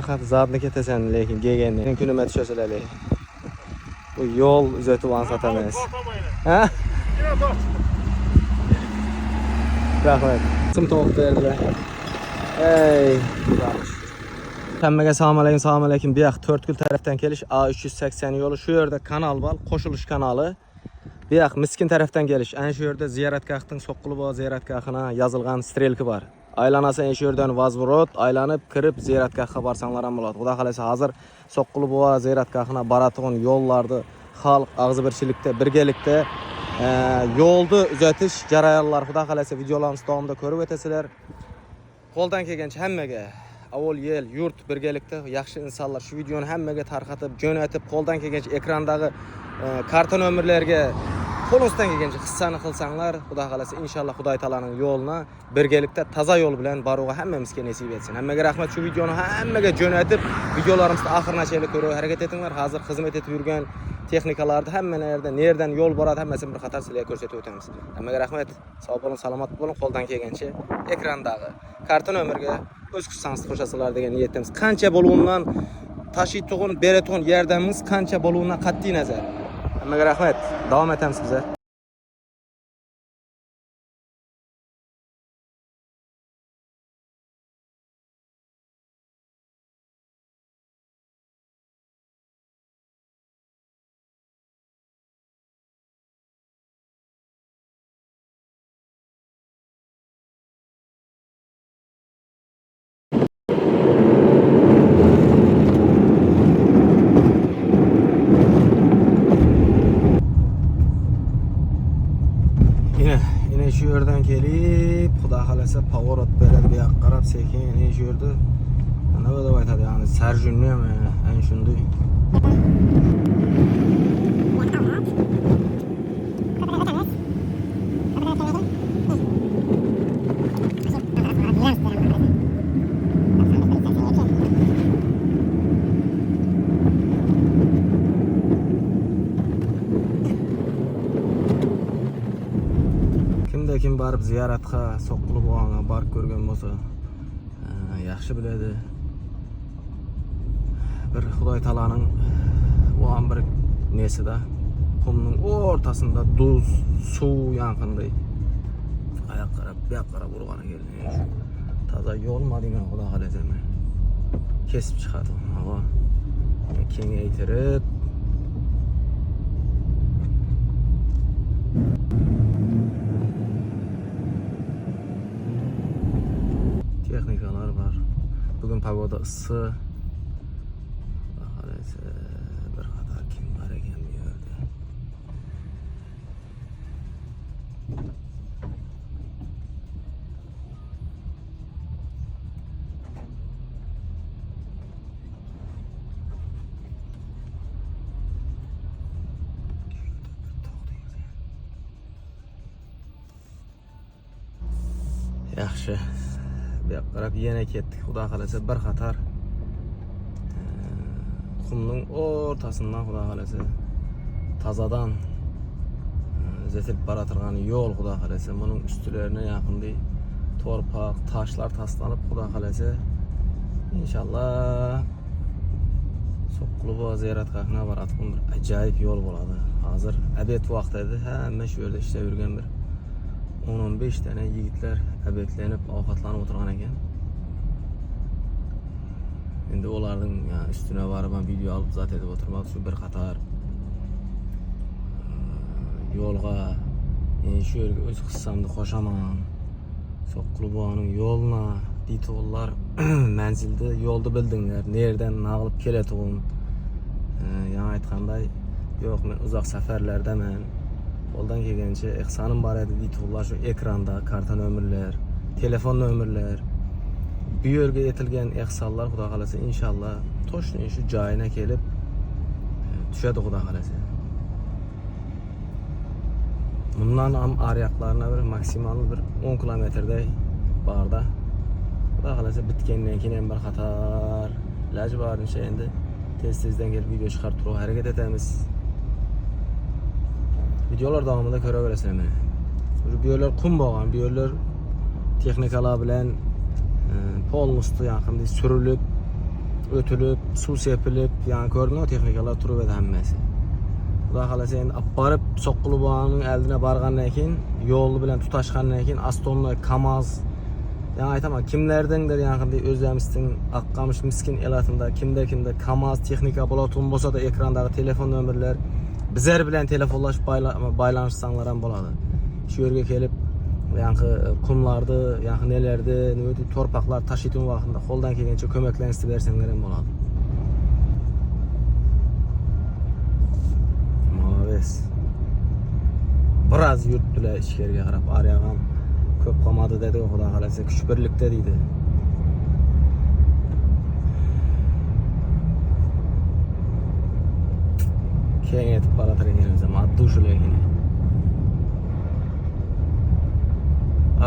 Fakat zadını ketesen lekin gegenli. Günüme düşösüler. Bu yol üzeti van satamaz. Ha? Rahmet. Sım tavuk verdiler. Ey. Hemmege selamun aleyküm. Bir yak Törtgül taraftan geliş A380 yolu şu yerde kanal var. Koşuluş kanalı. Bir yak Miskin taraftan geliş. En şu yerde ziyaretgahın Soqquluboğa ziyaretgahına yazılgan strelki var. Aylanası en şu yerden Vazburot aylanıp kırıp ziyaretgahga barsanlar ham bo'ladi. Xudo xolasa hazır Soqquluboğa ziyaretgahına baratığın yollardı. Halk ağzı birçilikte, birgelikte yoldu üzetiş jarayanlar. Xudo xolasa videolarimiz davomida ko'rib o'tasizlar. Qo'ldan kelgancha hammaga avval yel, yurt birgelikte yaxshi insonlar şu videoni hammaga tarqatib, jo'natib, qo'ldan kelgancha ekrandagi karton ömürlerge qo'lingizdan kelgancha hissani qilsanglar, Xudo xolasa inshaalloh Xudoy taolaning yo'lini birgelikte taza yo'l bilan boruga hammamizga nasib etsin. Hammaga rahmat. Şu videoni hammaga jo'natib, videolarimizni oxirigacha ko'rib harakat etinglar. Hozir xizmat etib yurgan texnikalarni hammalarda nereden yo'l boradi hammasini bir qator sizlarga ko'rsatib o'tamiz. Hammaga rahmat. Sog' bo'ling, salomat bo'ling. Qo'ldan kelgancha ekrandagi karton ömürge o'z kuchsangizni qo'shasizlar degan niyatimiz. Qancha bo'lganidan tashiydigan, beradigan yordamimiz qancha bo'lganidan qat'iy nazar. Hammaga rahmat. Davom etamiz bizlar. Yine şu yerden gelip Xudo xolasa pavorot beradi, bu yoqqa qarab sekin yine şu yerda ana deb aytadi, ya'ni sarjunni ham ana shunday. Kim barib ziyoratga Soqquluboğga barib ko'rgan bo'lsa, yaxshi biladi. Bir Xudoy taolaning o'an bir nesida, qumning o'rtasida duz, suv yaqinday. Oyoq qarab, bu yoqqa qarab urgani keldi. Toza yo'lmi degan Xudo xolasa kesib chiqadi. Havo kengaytirib texnikalar var. Bugün pagoda ısı. Bakalım bir kadar kim var ekan bu yerda. Yaxshi. Bir qarab yana ketdik. Xudo xolasa bir qator qumning o'rtasidan Xudo xolasa tazadan zetib baratirgan yo'l Xudo xolasa. Buning üstlerine yaqinday torpaq, taşlar taslanib Xudo xolasa inshaalloh Soqquluboğa ziyoratgahına baratgan bir ajoyib yo'l bo'ladi. Hozir obed vaqti edi. Hamma shu yerda ishlab yurgan bir 10-15 tane yigitler ebeklenip ovqatlanib o'tirgan ekan. Endi ularning üstüne varib video olib zat edib o'tirmoqchi. Shu bir qator yo'lga shu yerga o'z hissamni qo'shaman. Soqquluboğning yo'luna deydilar, manzilda yo'lni bildinglar, nereden naqilib keladigan. Yana aytganday, yo'q men uzoq safarlardaman. Qo'ldan kelgancha ihsonim bor edi deydilar, shu ekranda karton ömürler, telefon ömürler. Bu yerga yetilgan ihsonlar Xudo xolasa inshaalloh to'shni shu joyina kelib tushadi Xudo xolasa. Bundan ham aryoqlarına bir maksimal bir 10 kilometrday borda. Xudo xolasa bitgandan keyin ham bir qator iloj borincha endi tez-tezdan kelib video chiqarib turib harakat etamiz. Videolar davomida ko'raverasizlar meni. Bu yerlar qum bo'lgan, bu yerlar texnikalar bilan polnusti yaqinda surilib ötülüp, su sepilip, yani gördün o texnikalar turub edi hammasi. Xudo xolasa endi aparıp Soqqulu bog'ning eldine bargandan keyin, yo'lni bilan tutaşgandan keyin Astonnoy, Kamaz, yani aytaman kimlerdendir yaqinda o'zimizning Aqqamish miskin elatında kimde Kamaz texnika bo'ladigan bo'lsa da ekrandagi telefon nomerler bizler bilan telefonlashib baylanışsanglar ham bo'ladi. Shu yerga kelib yani kumlardı, yani nelerdi, neydi, torpaqlar taşıytığın vaqtında qo'ldan kelgancha ko'maklanishni bersanglar ham bo'ladi. Maves. Biraz yurtdilar ichkariga qarab, ariyag'am ko'p qolmadi dedi, xudo xolasa kuch birlikda deydi. Keng etib baratirganimiz ham addushligini.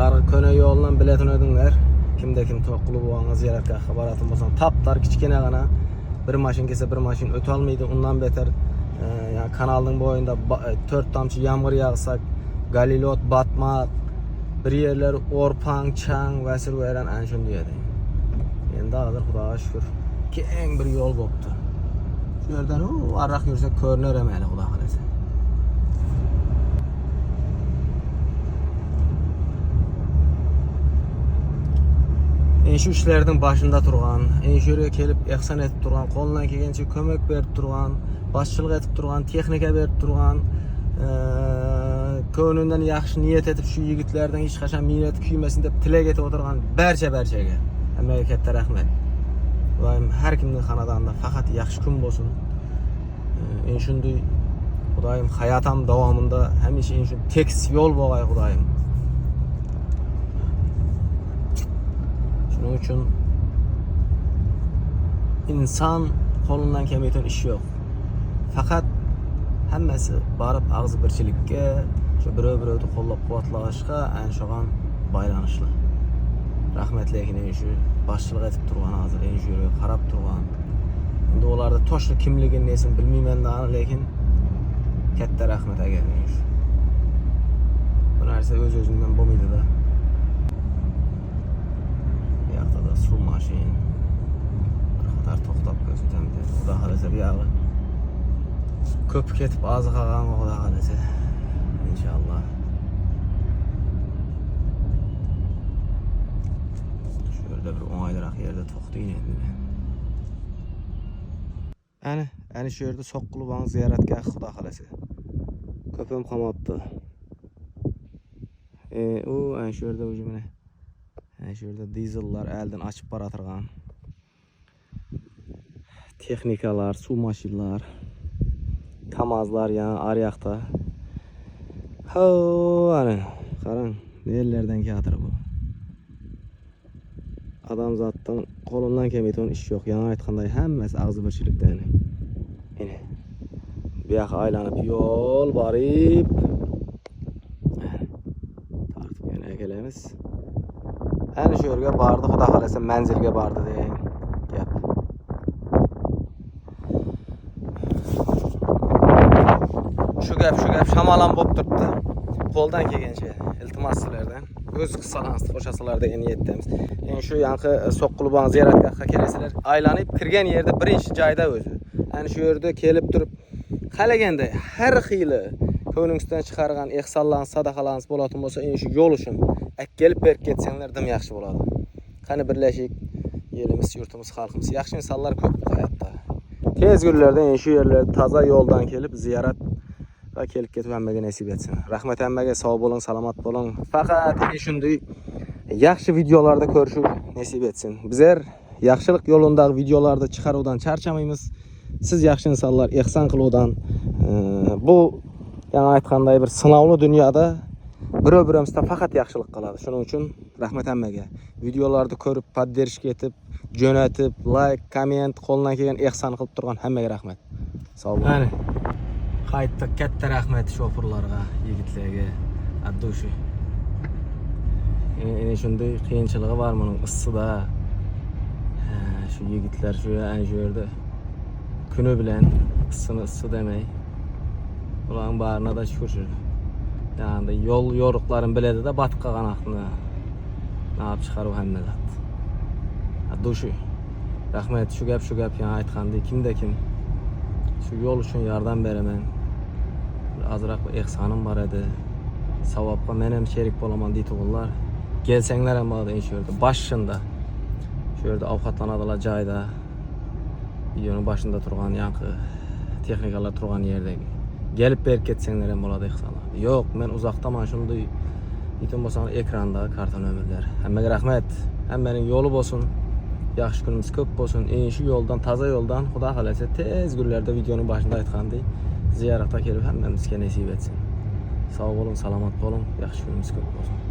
Ar köne yolundan biletin ödünler. Kimde kim Soqqulu bog'una ziyoratga boratın bolsa taptar kichkina gana bir maşin kelse bir maşin öte almaydı. Ondan beter yani kanalın boyunda 4 tamçı yağmur yağsa galilot batmak bir yerler orpan çang vesir veren en şun diyedi. Endi hazır Xudoga şükür keng bir yol boptu. Şu yerden o araq yursek körünür emeli Xudo xolasa. Şu işlerden başında turgan, şuraya kelip ehsan etip turgan, qo'ldan kelgancha kömek berip turgan, başçılık etip turgan, texnika berip turgan, ko'nglidan yaxshi niyet etip şu yigitlerden hiç qachon minnet kuymasin deb tilak etip oturgan barchaga hammaga katta rahmat. Xudoyim har kimning xonadonida faqat yaxshi kun bo'lsin. Shunday Xudoyim hayotim davomida hamisha shu tekis yo'l bo'lg'ay Xudoyim. Onun için insan qo'lidan kelmaydigan ish yo'q. Faqat hammasi barib og'zi birchilikka, shu birov-birovni qo'llab-quvvatlashga, ana shunga baylanishli. Rahmatliga shu boshchilik etib turgan hozir, shu yerga qarab turgan. Endi ularda to'shli kimligini nesin bilmayman-da, lekin katta rahmat agar shu. Bu narsa o'z-o'zidan bo'lmaydi-da. Su maşin kadar to'xtab ko'rsatamdi. Xudo xolasa bu yog'i ko'p ketib ozi qolgan Xudo xolasa. Inshaalloh. Shu yerda bir o'ng'ayliroq yerda to'xtayman endi. Ana shu yerda Soqqulu bog'ini ziyoratga Xudo xolasa. Ko'pim qolmabdi. U ana shu yerda o'zi mana şurada dizellar elden açıp baratırgan. Texnikalar, su maşinlar, Kamazlar yani arayakta. Hani qarang, nelerden keltir bu. Adam zattan qo'lidan kelmaydigan ish yo'q. Yani aytganday hammasi og'zi birchilikdan. Yine bu yoqqa aylanib yo'l borib tartib yana kelamiz. Ana shu yerga bordi, Xudo xolasa manzilga bordi degan gap. Shu gap shamolan bo'lib turibdi. Qo'ldan kelgancha iltimos sizlardan o'z qisalansni qo'shasalar degan niyatdamiz. Endi shu yanqi Soqqulu bog'ini ziyoratga kelasizlar, aylanib kirgan yerda birinchi joyda o'zi. Ana shu yerda kelib turib qalaganda har xil ko'nglingizdan chiqargan ehsonlarni, sadaqalarni bo'ladigan bo'lsa, endi shu yo'l uchun kelib berib ketsanglar dim yaxshi bo'ladi. Qani birlashik, elimiz, yurtimiz, xalqimiz yaxshi insonlar ko'p hayotda. Tez kunlarda shu yerlarda toza yo'ldan kelib ziyorat va kelib ketib hammaga nasib etsin. Rahmat hammaga, sog' bo'ling, salomat bo'ling. Faqat shunday yaxshi videolarda ko'rishib nasib etsin. Bizlar yaxshilik yo'lidagi videolarda chiqaruvdan charchamaymiz. Siz yaxshi insonlar ehson qiluvdan bu yani aytganday bir sinovli dunyoda birov-birimizdan faqat yaxshilik qiladi. Shuning uchun rahmat hammaga. Videolarni ko'rib, podderishga etib, jo'natib, like, komment, qo'ldan kelgan ehson qilib turgan hammaga rahmat. Sog' bo'ling. Mana qaytda katta rahmat shofirlarga, yigitlarga, addushi. Endi shunday qiyinchiligi bor buning issida. Shu yigitlar shu yerda kuni bilan issi demay. Ularning barına da şükür. Yani yol yorukların biledi de batıb qalğan axını. Ne yapıb çıxarıb həmmə zat. Duşu. Rahmet, şu gap yani aytkandy kimde kim. Şu yol üçün yardım beremen. Azırak bir ihsanım var edi. Savapqa men hem şerik bolaman diýip bollar. Gelseňler hem bada inşörde başında. Şu yerde awkatlanadylar jaýda. Videonun başında turgan yankı texnikalar turgan yerde. Gelip berip ketseňler hem bolady ihsanlar. Yok, men uzaktaman şundy. Diýip bolsaň ekranda karton ömürler. Hemme rahmet. Hemmenin yolu bolsun. Yaxşı günümüz köp bolsun. Şu yoldan, taza yoldan Huda halese tez günlerde videonun başında aytgandy. Ziyarata kelip hemmemizge nesip etsin. Sağ olun, salamat olun. Yaxşı günümüz köp bolsun.